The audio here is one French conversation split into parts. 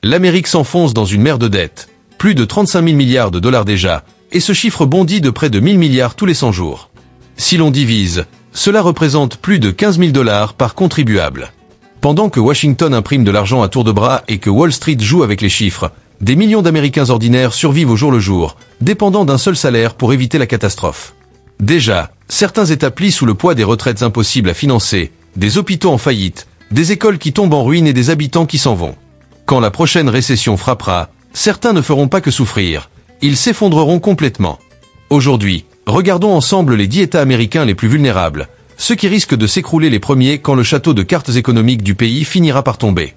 L'Amérique s'enfonce dans une mer de dettes, plus de 35 000 milliards de dollars déjà, et ce chiffre bondit de près de 1000 milliards tous les 100 jours. Si l'on divise, cela représente plus de 15 000 dollars par contribuable. Pendant que Washington imprime de l'argent à tour de bras et que Wall Street joue avec les chiffres, des millions d'Américains ordinaires survivent au jour le jour, dépendant d'un seul salaire pour éviter la catastrophe. Déjà, certains États plient sous le poids des retraites impossibles à financer, des hôpitaux en faillite, des écoles qui tombent en ruine et des habitants qui s'en vont. Quand la prochaine récession frappera, certains ne feront pas que souffrir, ils s'effondreront complètement. Aujourd'hui, regardons ensemble les 10 États américains les plus vulnérables, ceux qui risquent de s'écrouler les premiers quand le château de cartes économiques du pays finira par tomber.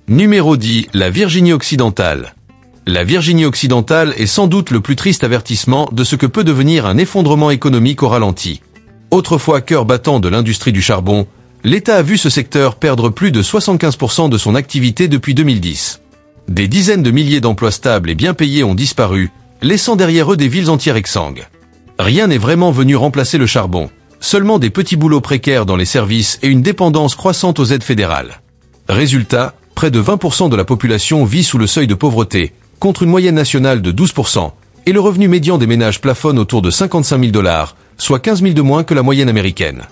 Numéro 10, la Virginie occidentale. La Virginie occidentale est sans doute le plus triste avertissement de ce que peut devenir un effondrement économique au ralenti. Autrefois cœur battant de l'industrie du charbon, l'État a vu ce secteur perdre plus de 75% de son activité depuis 2010. Des dizaines de milliers d'emplois stables et bien payés ont disparu, laissant derrière eux des villes entières exsangues. Rien n'est vraiment venu remplacer le charbon, seulement des petits boulots précaires dans les services et une dépendance croissante aux aides fédérales. Résultat, près de 20% de la population vit sous le seuil de pauvreté, contre une moyenne nationale de 12%, et le revenu médian des ménages plafonne autour de 55 000 dollars, soit 15 000 de moins que la moyenne américaine.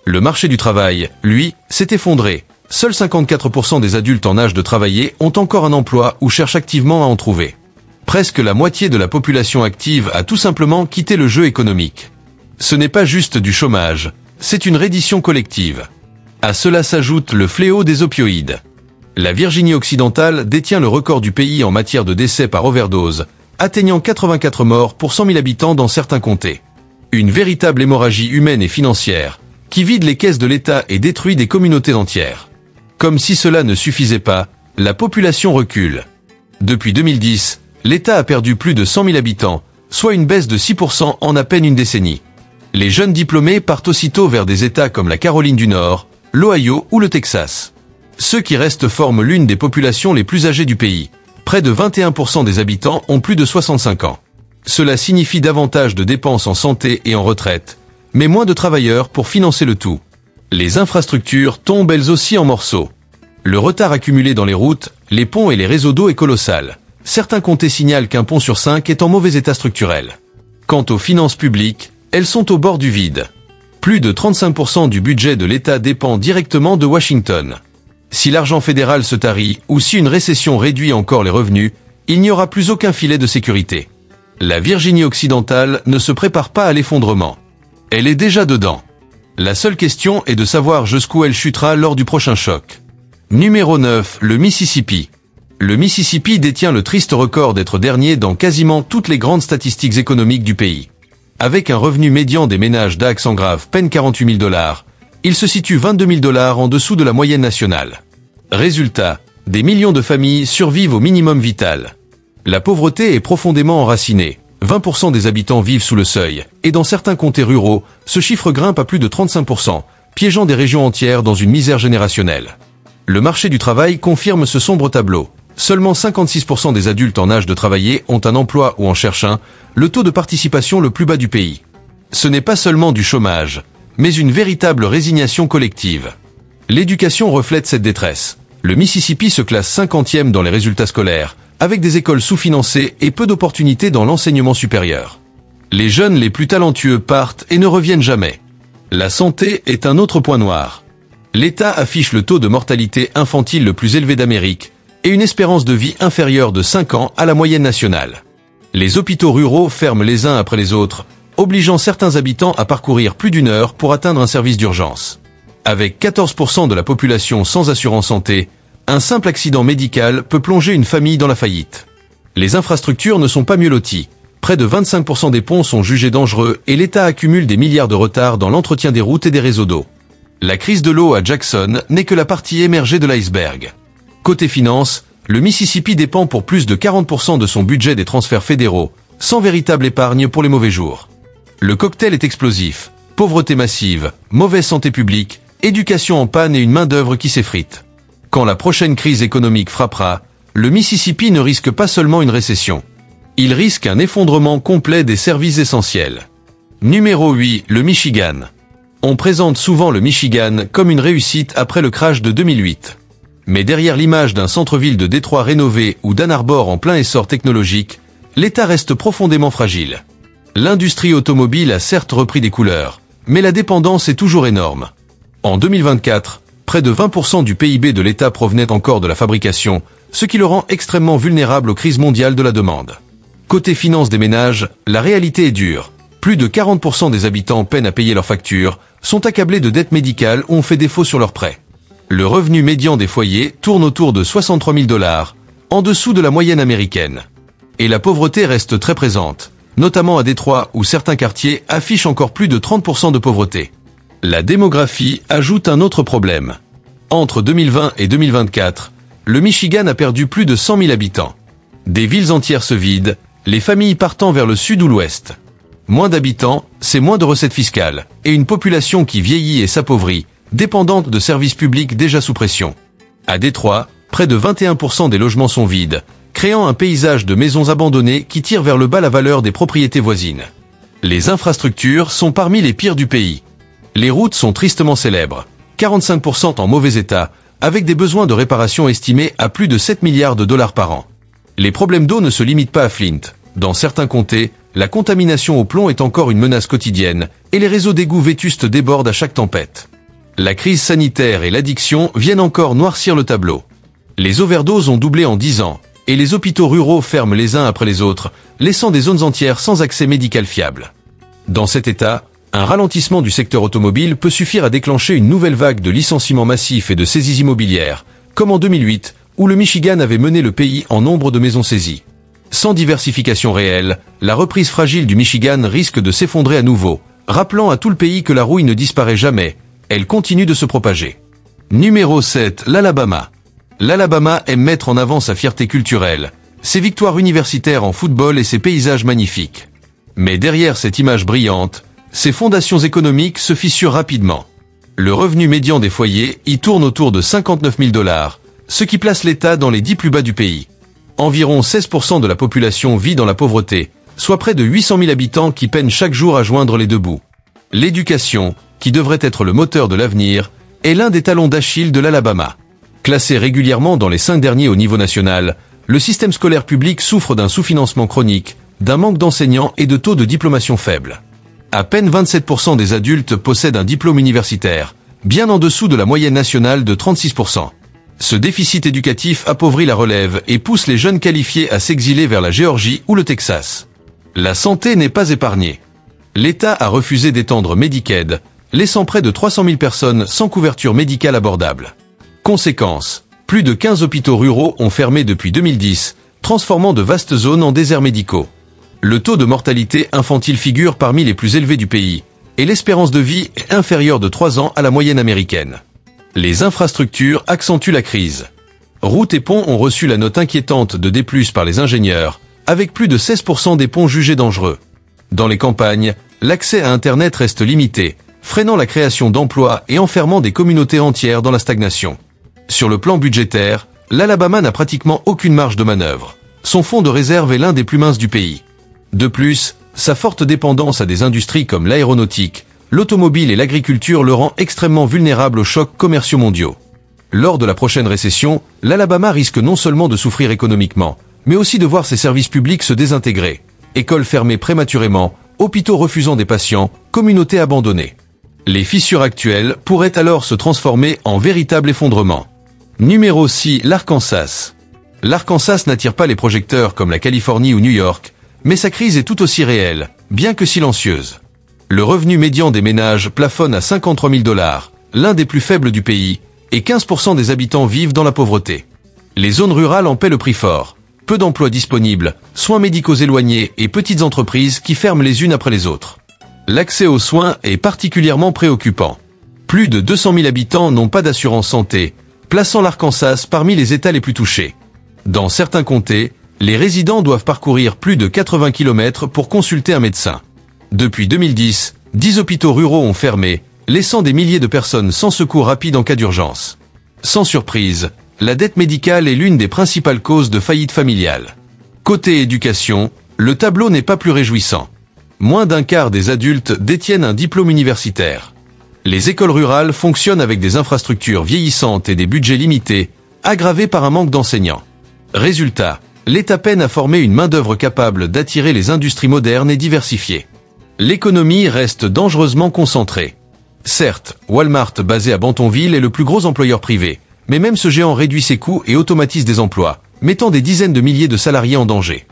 Le marché du travail, lui, s'est effondré. Seuls 54% des adultes en âge de travailler ont encore un emploi ou cherchent activement à en trouver. Presque la moitié de la population active a tout simplement quitté le jeu économique. Ce n'est pas juste du chômage, c'est une reddition collective. À cela s'ajoute le fléau des opioïdes. La Virginie occidentale détient le record du pays en matière de décès par overdose, atteignant 84 morts pour 100 000 habitants dans certains comtés. Une véritable hémorragie humaine et financière, qui vide les caisses de l'État et détruit des communautés entières. Comme si cela ne suffisait pas, la population recule. Depuis 2010, l'État a perdu plus de 100 000 habitants, soit une baisse de 6% en à peine une décennie. Les jeunes diplômés partent aussitôt vers des États comme la Caroline du Nord, l'Ohio ou le Texas. Ceux qui restent forment l'une des populations les plus âgées du pays. Près de 21% des habitants ont plus de 65 ans. Cela signifie davantage de dépenses en santé et en retraite, mais moins de travailleurs pour financer le tout. Les infrastructures tombent elles aussi en morceaux. Le retard accumulé dans les routes, les ponts et les réseaux d'eau est colossal. Certains comtés signalent qu'un pont sur 5 est en mauvais état structurel. Quant aux finances publiques, elles sont au bord du vide. Plus de 35% du budget de l'État dépend directement de Washington. Si l'argent fédéral se tarit ou si une récession réduit encore les revenus, il n'y aura plus aucun filet de sécurité. La Virginie occidentale ne se prépare pas à l'effondrement. Elle est déjà dedans. La seule question est de savoir jusqu'où elle chutera lors du prochain choc. Numéro 9, le Mississippi. Le Mississippi détient le triste record d'être dernier dans quasiment toutes les grandes statistiques économiques du pays. Avec un revenu médian des ménages d'Axe en grave peine 48 000 dollars, il se situe 22 000 dollars en dessous de la moyenne nationale. Résultat, des millions de familles survivent au minimum vital. La pauvreté est profondément enracinée. 20% des habitants vivent sous le seuil, et dans certains comtés ruraux, ce chiffre grimpe à plus de 35%, piégeant des régions entières dans une misère générationnelle. Le marché du travail confirme ce sombre tableau. Seulement 56% des adultes en âge de travailler ont un emploi ou en cherchent un, le taux de participation le plus bas du pays. Ce n'est pas seulement du chômage, mais une véritable résignation collective. L'éducation reflète cette détresse. Le Mississippi se classe 50e dans les résultats scolaires, avec des écoles sous-financées et peu d'opportunités dans l'enseignement supérieur. Les jeunes les plus talentueux partent et ne reviennent jamais. La santé est un autre point noir. L'État affiche le taux de mortalité infantile le plus élevé d'Amérique et une espérance de vie inférieure de 5 ans à la moyenne nationale. Les hôpitaux ruraux ferment les uns après les autres, obligeant certains habitants à parcourir plus d'1 heure pour atteindre un service d'urgence. Avec 14% de la population sans assurance santé, un simple accident médical peut plonger une famille dans la faillite. Les infrastructures ne sont pas mieux loties. Près de 25% des ponts sont jugés dangereux et l'État accumule des milliards de retards dans l'entretien des routes et des réseaux d'eau. La crise de l'eau à Jackson n'est que la partie émergée de l'iceberg. Côté finances, le Mississippi dépend pour plus de 40% de son budget des transferts fédéraux, sans véritable épargne pour les mauvais jours. Le cocktail est explosif. Pauvreté massive, mauvaise santé publique, éducation en panne et une main-d'œuvre qui s'effrite. Quand la prochaine crise économique frappera, le Mississippi ne risque pas seulement une récession. Il risque un effondrement complet des services essentiels. Numéro 8, le Michigan. On présente souvent le Michigan comme une réussite après le crash de 2008. Mais derrière l'image d'un centre-ville de Détroit rénové ou d'Ann Arbor en plein essor technologique, l'État reste profondément fragile. L'industrie automobile a certes repris des couleurs, mais la dépendance est toujours énorme. En 2024, près de 20% du PIB de l'État provenait encore de la fabrication, ce qui le rend extrêmement vulnérable aux crises mondiales de la demande. Côté finances des ménages, la réalité est dure. Plus de 40% des habitants peinent à payer leurs factures, sont accablés de dettes médicales ou ont fait défaut sur leurs prêts. Le revenu médian des foyers tourne autour de 63 000 $, en dessous de la moyenne américaine. Et la pauvreté reste très présente, notamment à Détroit où certains quartiers affichent encore plus de 30% de pauvreté. La démographie ajoute un autre problème. Entre 2020 et 2024, le Michigan a perdu plus de 100 000 habitants. Des villes entières se vident, les familles partant vers le sud ou l'ouest. Moins d'habitants, c'est moins de recettes fiscales, et une population qui vieillit et s'appauvrit, dépendante de services publics déjà sous pression. À Détroit, près de 21% des logements sont vides, créant un paysage de maisons abandonnées qui tire vers le bas la valeur des propriétés voisines. Les infrastructures sont parmi les pires du pays. Les routes sont tristement célèbres, 45% en mauvais état, avec des besoins de réparation estimés à plus de 7 milliards de $ par an. Les problèmes d'eau ne se limitent pas à Flint. Dans certains comtés, la contamination au plomb est encore une menace quotidienne, et les réseaux d'égouts vétustes débordent à chaque tempête. La crise sanitaire et l'addiction viennent encore noircir le tableau. Les overdoses ont doublé en 10 ans, et les hôpitaux ruraux ferment les uns après les autres, laissant des zones entières sans accès médical fiable. Dans cet état, un ralentissement du secteur automobile peut suffire à déclencher une nouvelle vague de licenciements massifs et de saisies immobilières, comme en 2008, où le Michigan avait mené le pays en nombre de maisons saisies. Sans diversification réelle, la reprise fragile du Michigan risque de s'effondrer à nouveau, rappelant à tout le pays que la rouille ne disparaît jamais, elle continue de se propager. Numéro 7, l'Alabama. L'Alabama aime mettre en avant sa fierté culturelle, ses victoires universitaires en football et ses paysages magnifiques. Mais derrière cette image brillante, ses fondations économiques se fissurent rapidement. Le revenu médian des foyers y tourne autour de 59 000 $, ce qui place l'État dans les 10 plus bas du pays. Environ 16% de la population vit dans la pauvreté, soit près de 800 000 habitants qui peinent chaque jour à joindre les deux bouts. L'éducation, qui devrait être le moteur de l'avenir, est l'un des talons d'Achille de l'Alabama. Classé régulièrement dans les 5 derniers au niveau national, le système scolaire public souffre d'un sous-financement chronique, d'un manque d'enseignants et de taux de diplomation faible. À peine 27% des adultes possèdent un diplôme universitaire, bien en dessous de la moyenne nationale de 36%. Ce déficit éducatif appauvrit la relève et pousse les jeunes qualifiés à s'exiler vers la Géorgie ou le Texas. La santé n'est pas épargnée. L'État a refusé d'étendre Medicaid, laissant près de 300 000 personnes sans couverture médicale abordable. Conséquence, plus de 15 hôpitaux ruraux ont fermé depuis 2010, transformant de vastes zones en déserts médicaux. Le taux de mortalité infantile figure parmi les plus élevés du pays, et l'espérance de vie est inférieure de 3 ans à la moyenne américaine. Les infrastructures accentuent la crise. Routes et ponts ont reçu la note inquiétante de D+, par les ingénieurs, avec plus de 16% des ponts jugés dangereux. Dans les campagnes, l'accès à Internet reste limité, freinant la création d'emplois et enfermant des communautés entières dans la stagnation. Sur le plan budgétaire, l'Alabama n'a pratiquement aucune marge de manœuvre. Son fonds de réserve est l'un des plus minces du pays. De plus, sa forte dépendance à des industries comme l'aéronautique, l'automobile et l'agriculture le rend extrêmement vulnérable aux chocs commerciaux mondiaux. Lors de la prochaine récession, l'Alabama risque non seulement de souffrir économiquement, mais aussi de voir ses services publics se désintégrer. Écoles fermées prématurément, hôpitaux refusant des patients, communautés abandonnées. Les fissures actuelles pourraient alors se transformer en véritable effondrement. Numéro 6, l'Arkansas. L'Arkansas n'attire pas les projecteurs comme la Californie ou New York, mais sa crise est tout aussi réelle, bien que silencieuse. Le revenu médian des ménages plafonne à 53 000 $, l'un des plus faibles du pays, et 15% des habitants vivent dans la pauvreté. Les zones rurales en paient le prix fort. Peu d'emplois disponibles, soins médicaux éloignés et petites entreprises qui ferment les unes après les autres. L'accès aux soins est particulièrement préoccupant. Plus de 200 000 habitants n'ont pas d'assurance santé, plaçant l'Arkansas parmi les États les plus touchés. Dans certains comtés, les résidents doivent parcourir plus de 80 km pour consulter un médecin. Depuis 2010, 10 hôpitaux ruraux ont fermé, laissant des milliers de personnes sans secours rapide en cas d'urgence. Sans surprise, la dette médicale est l'une des principales causes de faillite familiale. Côté éducation, le tableau n'est pas plus réjouissant. Moins d'un quart des adultes détiennent un diplôme universitaire. Les écoles rurales fonctionnent avec des infrastructures vieillissantes et des budgets limités, aggravée par un manque d'enseignants. Résultat, l'État peine à former une main-d'œuvre capable d'attirer les industries modernes et diversifiées. L'économie reste dangereusement concentrée. Certes, Walmart, basé à Bentonville, est le plus gros employeur privé, mais même ce géant réduit ses coûts et automatise des emplois, mettant des dizaines de milliers de salariés en danger.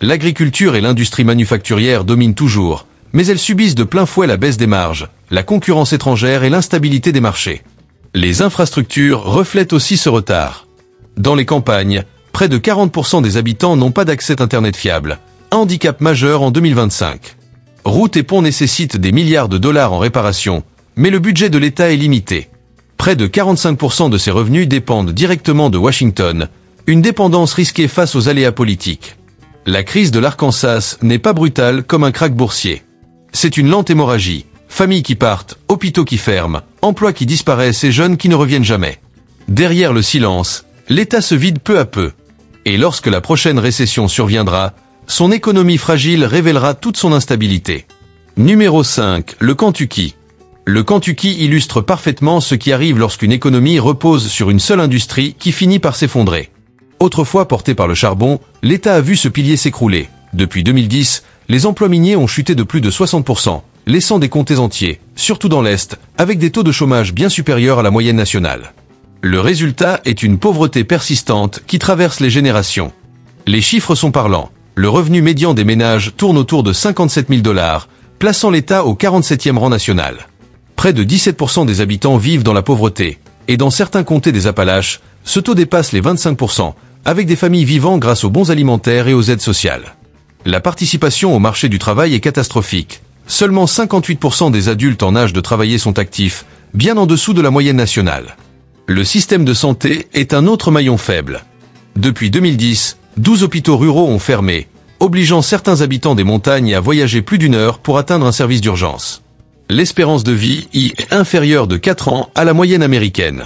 L'agriculture et l'industrie manufacturière dominent toujours, mais elles subissent de plein fouet la baisse des marges, la concurrence étrangère et l'instabilité des marchés. Les infrastructures reflètent aussi ce retard. Dans les campagnes, près de 40% des habitants n'ont pas d'accès Internet fiable, un handicap majeur en 2025. Routes et ponts nécessitent des milliards de dollars en réparation, mais le budget de l'État est limité. Près de 45% de ses revenus dépendent directement de Washington, une dépendance risquée face aux aléas politiques. La crise de l'Arkansas n'est pas brutale comme un krach boursier. C'est une lente hémorragie, familles qui partent, hôpitaux qui ferment, emplois qui disparaissent et jeunes qui ne reviennent jamais. Derrière le silence, l'État se vide peu à peu. Et lorsque la prochaine récession surviendra, son économie fragile révélera toute son instabilité. Numéro 5, le Kentucky. Le Kentucky illustre parfaitement ce qui arrive lorsqu'une économie repose sur une seule industrie qui finit par s'effondrer. Autrefois porté par le charbon, l'État a vu ce pilier s'écrouler. Depuis 2010, les emplois miniers ont chuté de plus de 60%, laissant des comtés entiers, surtout dans l'Est, avec des taux de chômage bien supérieurs à la moyenne nationale. Le résultat est une pauvreté persistante qui traverse les générations. Les chiffres sont parlants. Le revenu médian des ménages tourne autour de 57 000 $, plaçant l'État au 47e rang national. Près de 17% des habitants vivent dans la pauvreté, et dans certains comtés des Appalaches, ce taux dépasse les 25%, avec des familles vivant grâce aux bons alimentaires et aux aides sociales. La participation au marché du travail est catastrophique. Seulement 58% des adultes en âge de travailler sont actifs, bien en dessous de la moyenne nationale. Le système de santé est un autre maillon faible. Depuis 2010, 12 hôpitaux ruraux ont fermé, obligeant certains habitants des montagnes à voyager plus d'1 heure pour atteindre un service d'urgence. L'espérance de vie y est inférieure de 4 ans à la moyenne américaine.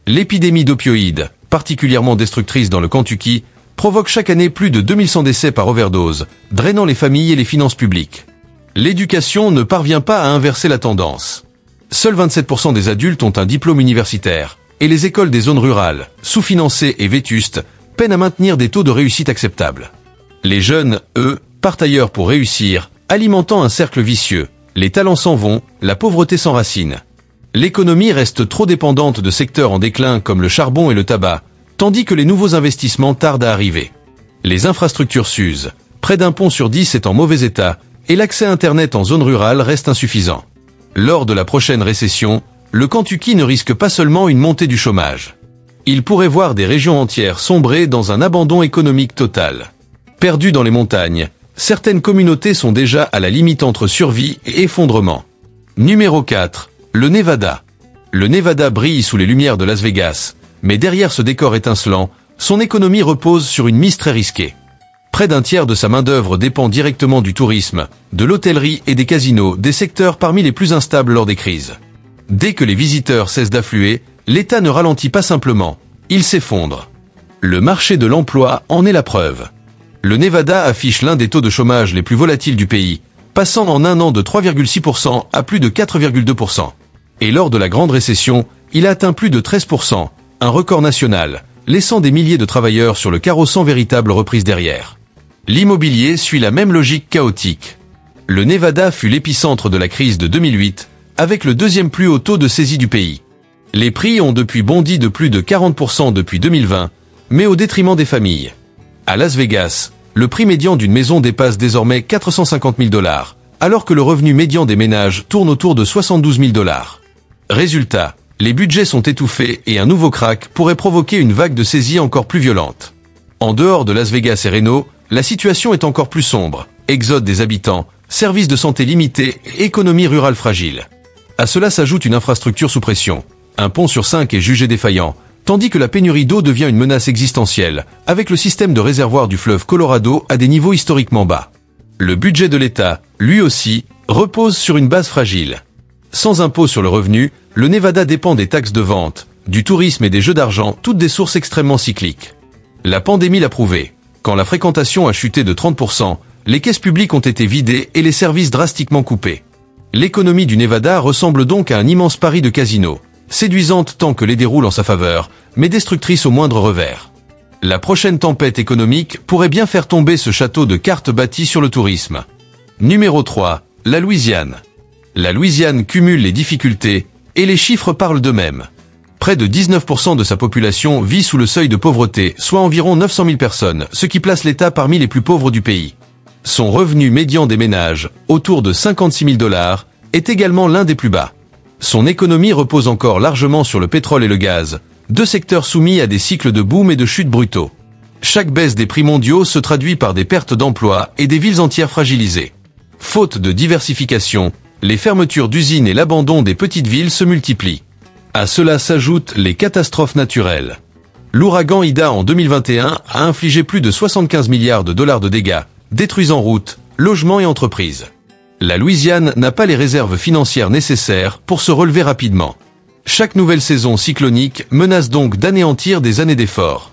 L'épidémie d'opioïdes, particulièrement destructrice dans le Kentucky, provoque chaque année plus de 2100 décès par overdose, drainant les familles et les finances publiques. L'éducation ne parvient pas à inverser la tendance. Seuls 27% des adultes ont un diplôme universitaire, et les écoles des zones rurales, sous-financées et vétustes, peinent à maintenir des taux de réussite acceptables. Les jeunes, eux, partent ailleurs pour réussir, alimentant un cercle vicieux. Les talents s'en vont, la pauvreté s'enracine. L'économie reste trop dépendante de secteurs en déclin comme le charbon et le tabac, tandis que les nouveaux investissements tardent à arriver. Les infrastructures s'usent, près d'un pont sur 10 est en mauvais état, et l'accès Internet en zone rurale reste insuffisant. Lors de la prochaine récession, le Kentucky ne risque pas seulement une montée du chômage. Il pourrait voir des régions entières sombrer dans un abandon économique total. Perdues dans les montagnes, certaines communautés sont déjà à la limite entre survie et effondrement. Numéro 4. Le Nevada. Le Nevada brille sous les lumières de Las Vegas, mais derrière ce décor étincelant, son économie repose sur une mise très risquée. Près d'un tiers de sa main-d'œuvre dépend directement du tourisme, de l'hôtellerie et des casinos, des secteurs parmi les plus instables lors des crises. Dès que les visiteurs cessent d'affluer, l'État ne ralentit pas simplement, il s'effondre. Le marché de l'emploi en est la preuve. Le Nevada affiche l'un des taux de chômage les plus volatiles du pays, passant en un an de 3,6% à plus de 4,2%. Et lors de la grande récession, il a atteint plus de 13%, un record national, laissant des milliers de travailleurs sur le carreau sans véritable reprise derrière. L'immobilier suit la même logique chaotique. Le Nevada fut l'épicentre de la crise de 2008, avec le deuxième plus haut taux de saisie du pays. Les prix ont depuis bondi de plus de 40% depuis 2020, mais au détriment des familles. À Las Vegas, le prix médian d'une maison dépasse désormais 450 000 $, alors que le revenu médian des ménages tourne autour de 72 000 $. Résultat, les budgets sont étouffés et un nouveau krach pourrait provoquer une vague de saisie encore plus violente. En dehors de Las Vegas et Reno, la situation est encore plus sombre. Exode des habitants, services de santé limités et économie rurale fragile. À cela s'ajoute une infrastructure sous pression. Un pont sur 5 est jugé défaillant, tandis que la pénurie d'eau devient une menace existentielle, avec le système de réservoir du fleuve Colorado à des niveaux historiquement bas. Le budget de l'État, lui aussi, repose sur une base fragile. Sans impôt sur le revenu, le Nevada dépend des taxes de vente, du tourisme et des jeux d'argent, toutes des sources extrêmement cycliques. La pandémie l'a prouvé. Quand la fréquentation a chuté de 30%, les caisses publiques ont été vidées et les services drastiquement coupés. L'économie du Nevada ressemble donc à un immense pari de casino. séduisante tant que les déroule en sa faveur, mais destructrice au moindre revers. La prochaine tempête économique pourrait bien faire tomber ce château de cartes bâti sur le tourisme. Numéro 3. La Louisiane. La Louisiane cumule les difficultés, et les chiffres parlent d'eux-mêmes. Près de 19% de sa population vit sous le seuil de pauvreté, soit environ 900 000 personnes, ce qui place l'État parmi les plus pauvres du pays. Son revenu médian des ménages, autour de 56 000 $, est également l'un des plus bas. Son économie repose encore largement sur le pétrole et le gaz, deux secteurs soumis à des cycles de boom et de chute brutaux. Chaque baisse des prix mondiaux se traduit par des pertes d'emplois et des villes entières fragilisées. Faute de diversification, les fermetures d'usines et l'abandon des petites villes se multiplient. À cela s'ajoutent les catastrophes naturelles. L'ouragan Ida en 2021 a infligé plus de 75 milliards de dollars de dégâts, détruisant routes, logements et entreprises. La Louisiane n'a pas les réserves financières nécessaires pour se relever rapidement. Chaque nouvelle saison cyclonique menace donc d'anéantir des années d'efforts.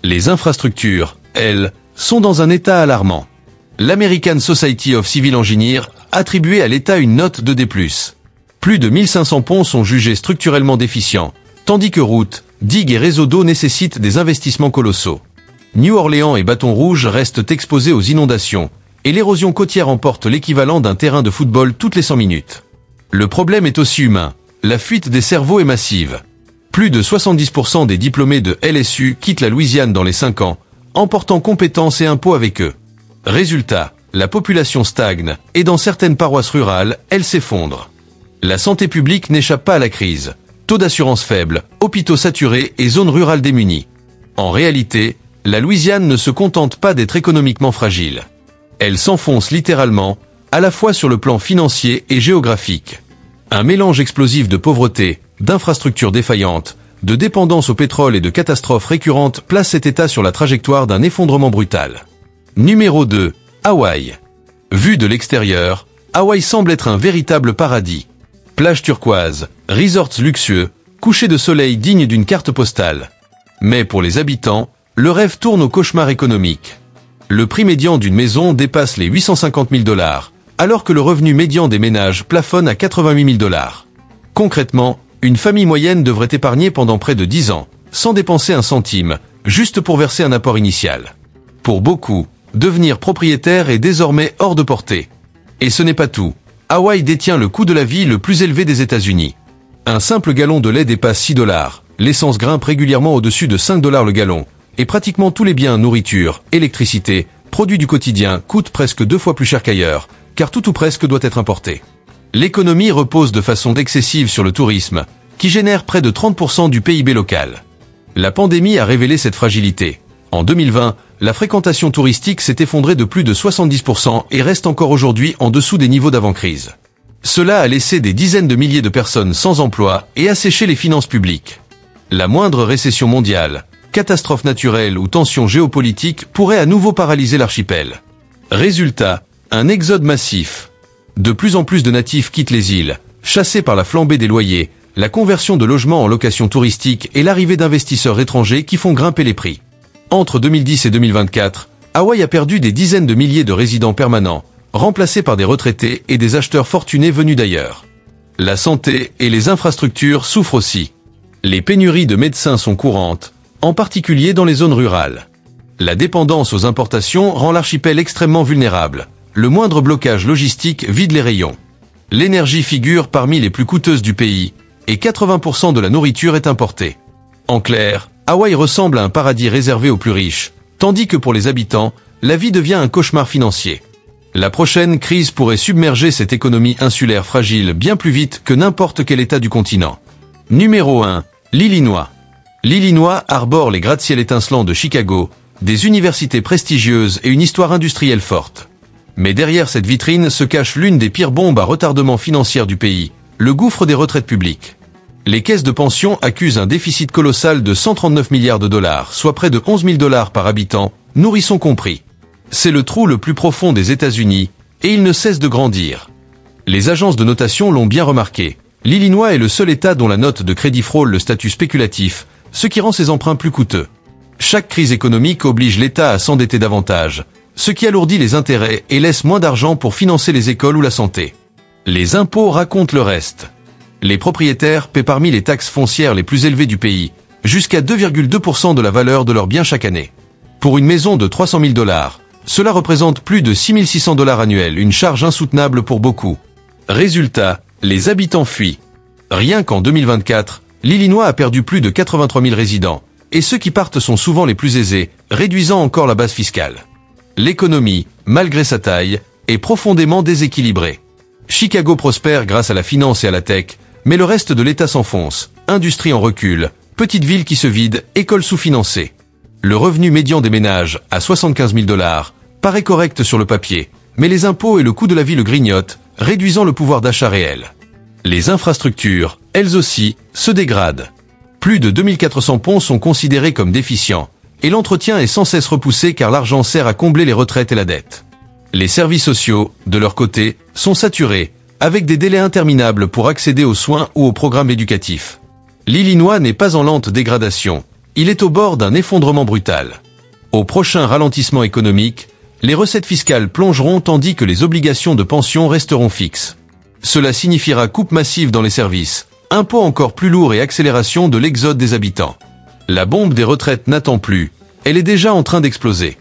Les infrastructures, elles, sont dans un état alarmant. L'American Society of Civil Engineers a attribué à l'État une note de D+. Plus de 1500 ponts sont jugés structurellement déficients, tandis que routes, digues et réseaux d'eau nécessitent des investissements colossaux. New Orleans et Baton Rouge restent exposés aux inondations, et l'érosion côtière emporte l'équivalent d'un terrain de football toutes les 100 minutes. Le problème est aussi humain. La fuite des cerveaux est massive. Plus de 70% des diplômés de LSU quittent la Louisiane dans les 5 ans, emportant compétences et impôts avec eux. Résultat, la population stagne, et dans certaines paroisses rurales, elle s'effondre. La santé publique n'échappe pas à la crise. Taux d'assurance faible, hôpitaux saturés et zones rurales démunies. En réalité, la Louisiane ne se contente pas d'être économiquement fragile. Elle s'enfonce littéralement, à la fois sur le plan financier et géographique. Un mélange explosif de pauvreté, d'infrastructures défaillantes, de dépendance au pétrole et de catastrophes récurrentes place cet État sur la trajectoire d'un effondrement brutal. Numéro 2. Hawaï. Vu de l'extérieur, Hawaï semble être un véritable paradis. Plages turquoises, resorts luxueux, couchers de soleil dignes d'une carte postale. Mais pour les habitants, le rêve tourne au cauchemar économique. Le prix médian d'une maison dépasse les 850 000 $, alors que le revenu médian des ménages plafonne à 88 000 $. Concrètement, une famille moyenne devrait épargner pendant près de 10 ans, sans dépenser un centime, juste pour verser un apport initial. Pour beaucoup, devenir propriétaire est désormais hors de portée. Et ce n'est pas tout. Hawaï détient le coût de la vie le plus élevé des États-Unis. Un simple gallon de lait dépasse 6 $, l'essence grimpe régulièrement au-dessus de 5 $ le gallon, et pratiquement tous les biens, nourriture, électricité, produits du quotidien coûtent presque 2 fois plus cher qu'ailleurs, car tout ou presque doit être importé. L'économie repose de façon excessive sur le tourisme, qui génère près de 30% du PIB local. La pandémie a révélé cette fragilité. En 2020, la fréquentation touristique s'est effondrée de plus de 70% et reste encore aujourd'hui en dessous des niveaux d'avant-crise. Cela a laissé des dizaines de milliers de personnes sans emploi et asséché les finances publiques. La moindre récession mondiale, catastrophe naturelle ou tension géopolitique pourrait à nouveau paralyser l'archipel. Résultat, un exode massif. De plus en plus de natifs quittent les îles, chassés par la flambée des loyers, la conversion de logements en location touristique et l'arrivée d'investisseurs étrangers qui font grimper les prix. Entre 2010 et 2024, Hawaï a perdu des dizaines de milliers de résidents permanents, remplacés par des retraités et des acheteurs fortunés venus d'ailleurs. La santé et les infrastructures souffrent aussi. Les pénuries de médecins sont courantes, en particulier dans les zones rurales. La dépendance aux importations rend l'archipel extrêmement vulnérable. Le moindre blocage logistique vide les rayons. L'énergie figure parmi les plus coûteuses du pays, et 80% de la nourriture est importée. En clair, Hawaï ressemble à un paradis réservé aux plus riches, tandis que pour les habitants, la vie devient un cauchemar financier. La prochaine crise pourrait submerger cette économie insulaire fragile bien plus vite que n'importe quel État du continent. Numéro 1. L'Illinois. L'Illinois arbore les gratte-ciel étincelants de Chicago, des universités prestigieuses et une histoire industrielle forte. Mais derrière cette vitrine se cache l'une des pires bombes à retardement financier du pays, le gouffre des retraites publiques. Les caisses de pension accusent un déficit colossal de 139 milliards de dollars, soit près de 11 000 $ par habitant, nourrisson compris. C'est le trou le plus profond des États-Unis, et il ne cesse de grandir. Les agences de notation l'ont bien remarqué. L'Illinois est le seul État dont la note de crédit frôle le statut spéculatif, ce qui rend ses emprunts plus coûteux. Chaque crise économique oblige l'État à s'endetter davantage, ce qui alourdit les intérêts et laisse moins d'argent pour financer les écoles ou la santé. Les impôts racontent le reste. Les propriétaires paient parmi les taxes foncières les plus élevées du pays, jusqu'à 2,2% de la valeur de leurs biens chaque année. Pour une maison de 300 000 $, cela représente plus de 6 600 $ annuels, une charge insoutenable pour beaucoup. Résultat, les habitants fuient. Rien qu'en 2024, l'Illinois a perdu plus de 83 000 résidents, et ceux qui partent sont souvent les plus aisés, réduisant encore la base fiscale. L'économie, malgré sa taille, est profondément déséquilibrée. Chicago prospère grâce à la finance et à la tech, mais le reste de l'État s'enfonce, industrie en recul, petites villes qui se vident, écoles sous-financées. Le revenu médian des ménages, à 75 000 $, paraît correct sur le papier, mais les impôts et le coût de la vie le grignotent, réduisant le pouvoir d'achat réel. Les infrastructures, elles aussi, se dégradent. Plus de 2400 ponts sont considérés comme déficients, et l'entretien est sans cesse repoussé car l'argent sert à combler les retraites et la dette. Les services sociaux, de leur côté, sont saturés, avec des délais interminables pour accéder aux soins ou aux programmes éducatifs. L'Illinois n'est pas en lente dégradation, il est au bord d'un effondrement brutal. Au prochain ralentissement économique, les recettes fiscales plongeront tandis que les obligations de pension resteront fixes. Cela signifiera coupe massive dans les services, impôts encore plus lourds et accélération de l'exode des habitants. La bombe des retraites n'attend plus, elle est déjà en train d'exploser.